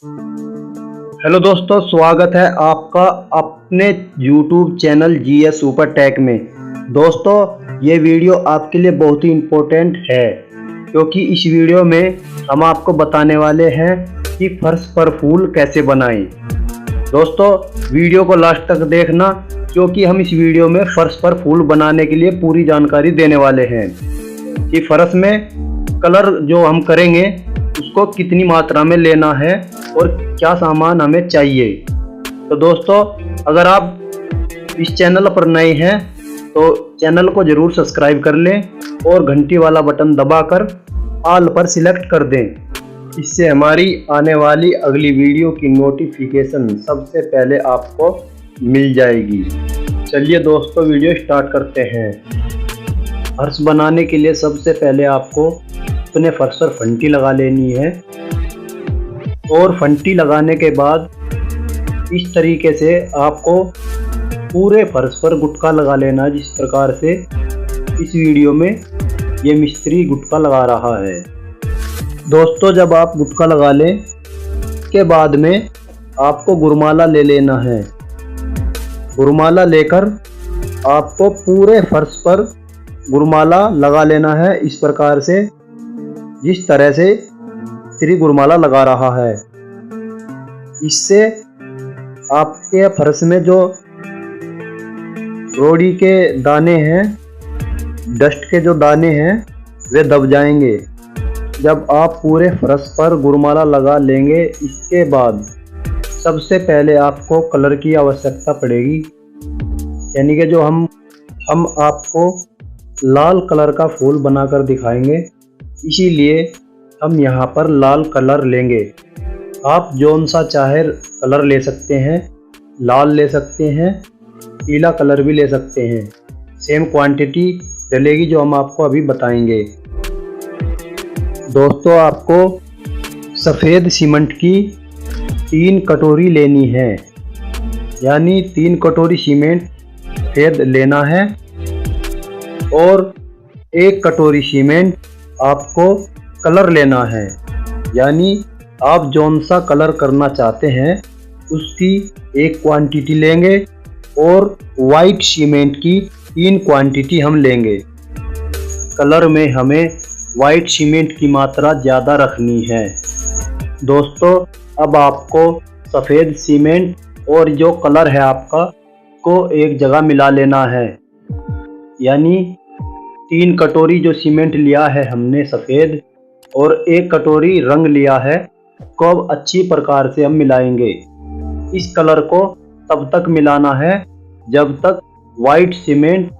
Hello दोस्तों, स्वागत है आपका अपने YouTube channel GS super tech में। दोस्तों, ये वीडियो आपके लिए बहुत ही इम्पोर्टेंट है क्योंकि इस वीडियो में हम आपको बताने वाले हैं कि फर्श पर फूल कैसे बनाएं। दोस्तों, वीडियो को लास्ट तक देखना क्योंकि हम इस वीडियो में फर्श पर फूल बनाने के लिए पूरी जानकारी देने वाले हैं कि फर्श में कलर जो हम करेंगे उसको कितनी मात्रा में लेना है और क्या सामान हमें चाहिए। तो दोस्तों, अगर आप इस चैनल पर नए हैं तो चैनल को ज़रूर सब्सक्राइब कर लें और घंटी वाला बटन दबाकर ऑल पर सिलेक्ट कर दें। इससे हमारी आने वाली अगली वीडियो की नोटिफिकेशन सबसे पहले आपको मिल जाएगी। चलिए दोस्तों, वीडियो स्टार्ट करते हैं। फर्श बनाने के लिए सबसे पहले आपको अपने फर्श पर फंटी लगा लेनी है और फंटी लगाने के बाद इस तरीके से आपको पूरे फर्श पर गुटका लगा लेना है, जिस प्रकार से इस वीडियो में ये मिस्त्री गुटका लगा रहा है। दोस्तों, जब आप गुटका लगा लें के बाद में आपको गुरमाला ले लेना है। गुरमाला लेकर आपको पूरे फर्श पर गुरमाला लगा लेना है, इस प्रकार से जिस तरह से मिस्त्री गुरमाला लगा रहा है। इससे आपके फर्श में जो रोड़ी के दाने हैं, डस्ट के जो दाने हैं, वे दब जाएंगे जब आप पूरे फर्श पर गुरमाला लगा लेंगे। इसके बाद सबसे पहले आपको कलर की आवश्यकता पड़ेगी, यानी कि जो हम आपको लाल कलर का फूल बनाकर दिखाएंगे, इसीलिए हम यहाँ पर लाल कलर लेंगे। आप जौन सा चाहे कलर ले सकते हैं, लाल ले सकते हैं, पीला कलर भी ले सकते हैं। सेम क्वांटिटी डलेगी जो हम आपको अभी बताएंगे। दोस्तों, आपको सफ़ेद सीमेंट की 3 कटोरी लेनी है, यानी 3 कटोरी सीमेंट सफ़ेद लेना है और 1 कटोरी सीमेंट आपको कलर लेना है, यानी आप जौन सा कलर करना चाहते हैं उसकी 1 क्वांटिटी लेंगे और वाइट सीमेंट की 3 क्वांटिटी हम लेंगे। कलर में हमें वाइट सीमेंट की मात्रा ज़्यादा रखनी है। दोस्तों, अब आपको सफ़ेद सीमेंट और जो कलर है आपका को एक जगह मिला लेना है, यानी 3 कटोरी जो सीमेंट लिया है हमने सफ़ेद और 1 कटोरी रंग लिया है, को अब अच्छी प्रकार से हम मिलाएंगे। इस कलर को तब तक मिलाना है जब तक वाइट सीमेंट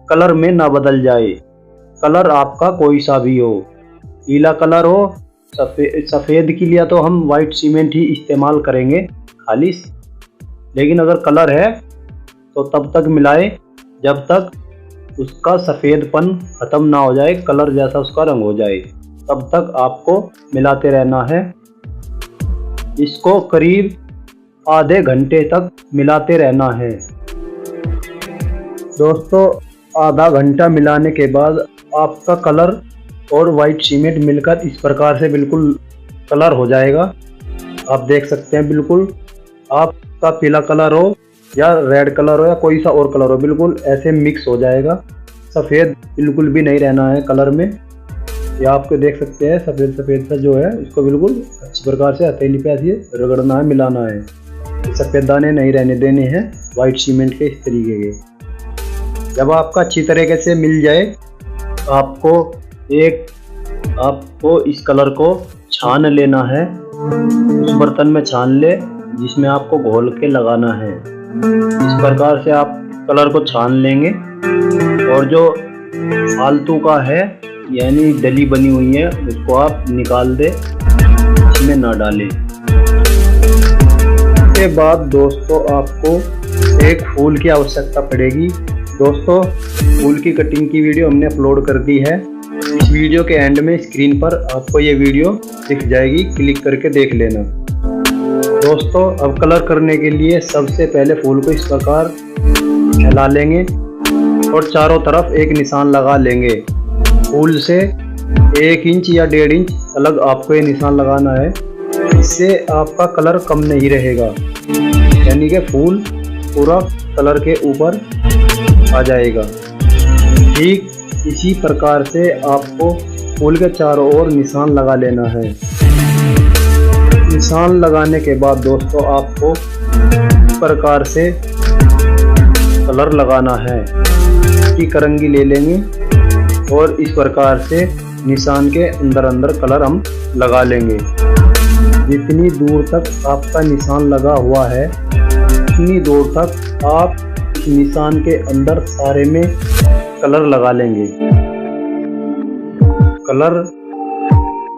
कलर में ना बदल जाए। कलर आपका कोई सा भी हो, पीला कलर हो, सफ़ेद के लिए तो हम वाइट सीमेंट ही इस्तेमाल करेंगे खालिस, लेकिन अगर कलर है तो तब तक मिलाए जब तक उसका सफ़ेदपन ख़त्म ना हो जाए, कलर जैसा उसका रंग हो जाए। तब तक आपको मिलाते रहना है। इसको करीब आधे घंटे तक मिलाते रहना है। दोस्तों, आधा घंटा मिलाने के बाद आपका कलर और वाइट सीमेंट मिलकर इस प्रकार से बिल्कुल कलर हो जाएगा। आप देख सकते हैं, बिल्कुल आपका पीला कलर हो या रेड कलर हो या कोई सा और कलर हो, बिल्कुल ऐसे मिक्स हो जाएगा। सफ़ेद बिल्कुल भी नहीं रहना है कलर में। ये आपको देख सकते हैं, सफ़ेद सफ़ेद सा जो है इसको बिल्कुल अच्छी प्रकार से हथेली पे ऐसे रगड़ना है, मिलाना है। सफ़ेद दाने नहीं रहने देने हैं वाइट सीमेंट के, इस तरीके के। जब आपका अच्छी तरीके से मिल जाए, आपको इस कलर को छान लेना है। उस बर्तन में छान ले जिसमें आपको घोल के लगाना है। इस प्रकार से आप कलर को छान लेंगे और जो फालतू का है, यानी डली बनी हुई है, उसको आप निकाल दे, इसमें ना डालें। इसके बाद दोस्तों, आपको एक फूल की आवश्यकता पड़ेगी। दोस्तों, फूल की कटिंग की वीडियो हमने अपलोड कर दी है। इस वीडियो के एंड में स्क्रीन पर आपको ये वीडियो दिख जाएगी, क्लिक करके देख लेना। दोस्तों, अब कलर करने के लिए सबसे पहले फूल को इस प्रकार फैला लेंगे और चारों तरफ एक निशान लगा लेंगे। फूल से 1 इंच या 1.5 इंच अलग आपको ये निशान लगाना है। इससे आपका कलर कम नहीं रहेगा, यानी कि फूल पूरा कलर के ऊपर आ जाएगा। ठीक इसी प्रकार से आपको फूल के चारों ओर निशान लगा लेना है। निशान लगाने के बाद दोस्तों आपको इस प्रकार से कलर लगाना है। इसकी करंगी ले लेंगे और इस प्रकार से निशान के अंदर अंदर कलर हम लगा लेंगे। जितनी दूर तक आपका निशान लगा हुआ है उतनी दूर तक आप इस निशान के अंदर सारे में कलर लगा लेंगे। कलर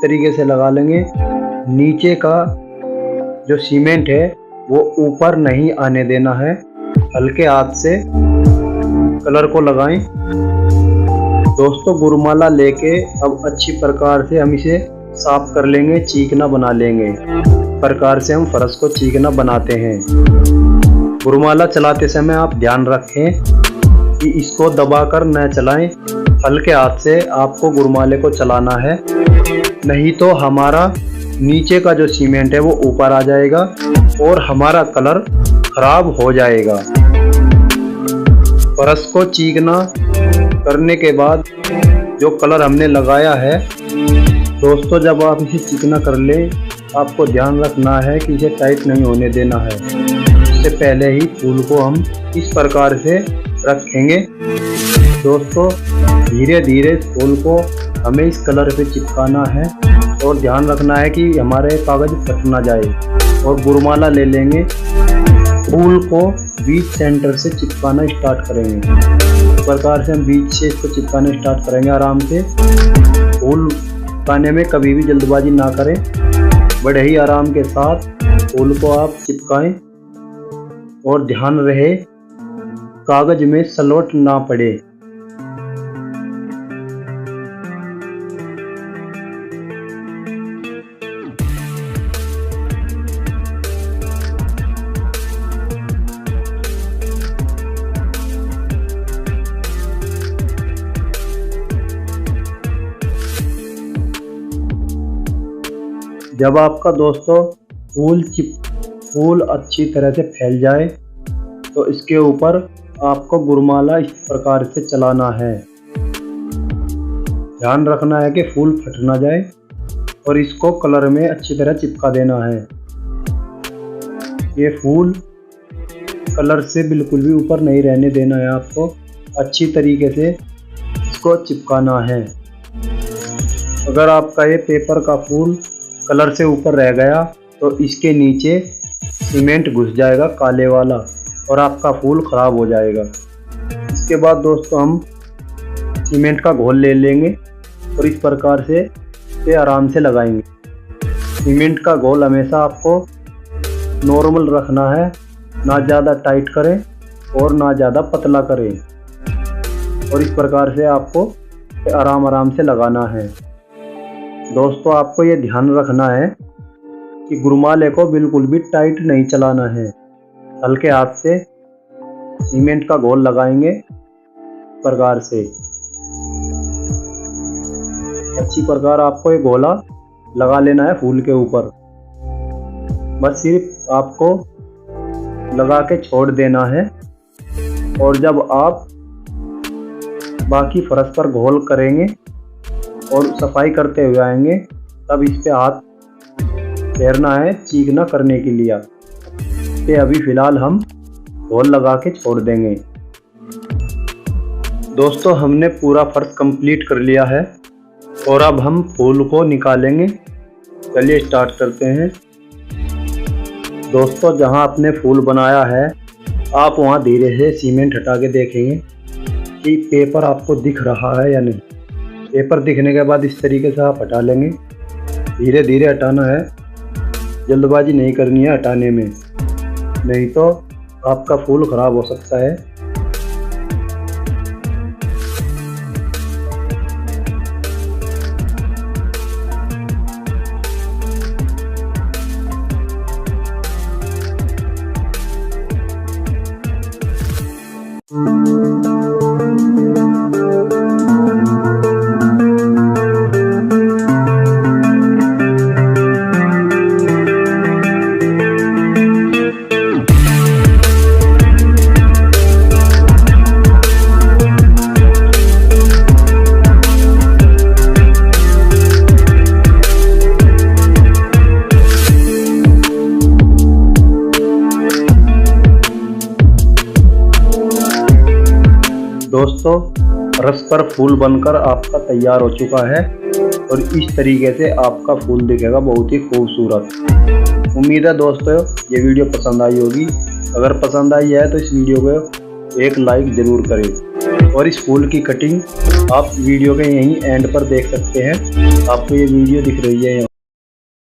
तरीके से लगा लेंगे। नीचे का जो सीमेंट है वो ऊपर नहीं आने देना है। हल्के हाथ से कलर को लगाएं। दोस्तों गुरुमाला लेके अब अच्छी प्रकार से हम इसे साफ कर लेंगे, चीकना बना लेंगे। प्रकार से हम फर्श को चीकना बनाते हैं। गुरुमाला चलाते समय आप ध्यान रखें कि इसको दबाकर न चलाएं। हल्के हाथ से आपको गुरुमाले को चलाना है, नहीं तो हमारा नीचे का जो सीमेंट है वो ऊपर आ जाएगा और हमारा कलर खराब हो जाएगा। फर्श को चीकना करने के बाद जो कलर हमने लगाया है दोस्तों, जब आप इसे चिकना कर ले आपको ध्यान रखना है कि इसे टाइट नहीं होने देना है। इससे पहले ही फूल को हम इस प्रकार से रखेंगे। दोस्तों धीरे धीरे फूल को हमें इस कलर पे चिपकाना है और ध्यान रखना है कि हमारे कागज फट ना जाए। और गुरुमाला ले लेंगे, फूल को बीच सेंटर से चिपकाना स्टार्ट करेंगे। इस प्रकार से हम बीच से इसको चिपकाना स्टार्ट करेंगे आराम से। फूल चिपकाने में कभी भी जल्दबाजी ना करें, बड़े ही आराम के साथ फूल को आप चिपकाएं और ध्यान रहे कागज में सलोट ना पड़े। जब आपका दोस्तों फूल अच्छी तरह से फैल जाए तो इसके ऊपर आपको गुरुमाला इस प्रकार से चलाना है। ध्यान रखना है कि फूल फट ना जाए और इसको कलर में अच्छी तरह चिपका देना है। ये फूल कलर से बिल्कुल भी ऊपर नहीं रहने देना है, आपको अच्छी तरीके से इसको चिपकाना है। अगर आपका ये पेपर का फूल कलर से ऊपर रह गया तो इसके नीचे सीमेंट घुस जाएगा काले वाला और आपका फूल खराब हो जाएगा। इसके बाद दोस्तों हम सीमेंट का घोल ले लेंगे और इस प्रकार से इसे आराम से लगाएंगे। सीमेंट का घोल हमेशा आपको नॉर्मल रखना है, ना ज़्यादा टाइट करें और ना ज़्यादा पतला करें। और इस प्रकार से आपको आराम से लगाना है। दोस्तों आपको ये ध्यान रखना है कि गुरुमाले को बिल्कुल भी टाइट नहीं चलाना है। हल्के हाथ से सीमेंट का घोल लगाएंगे प्रकार से। अच्छी प्रकार आपको ये गोला लगा लेना है फूल के ऊपर। बस सिर्फ आपको लगा के छोड़ देना है। और जब आप बाकी फर्श पर घोल करेंगे और सफाई करते हुए आएंगे तब इस पे हाथ फेरना है चीकना करने के लिए। ये अभी फ़िलहाल हम घोल लगा के छोड़ देंगे। दोस्तों हमने पूरा फर्श कंप्लीट कर लिया है और अब हम फूल को निकालेंगे। चलिए स्टार्ट करते हैं। दोस्तों जहां आपने फूल बनाया है आप वहां धीरे से सीमेंट हटा के देखेंगे कि पेपर आपको दिख रहा है या नहीं। पेपर दिखने के बाद इस तरीके से आप हटा लेंगे। धीरे धीरे हटाना है, जल्दबाजी नहीं करनी है हटाने में, नहीं तो आपका फूल खराब हो सकता है। दोस्तों रस पर फूल बनकर आपका तैयार हो चुका है और इस तरीके से आपका फूल दिखेगा बहुत ही खूबसूरत। उम्मीद है दोस्तों ये वीडियो पसंद आई होगी। अगर पसंद आई है तो इस वीडियो को एक लाइक ज़रूर करें और इस फूल की कटिंग आप वीडियो के यहीं एंड पर देख सकते हैं। आपको ये वीडियो दिख रही है।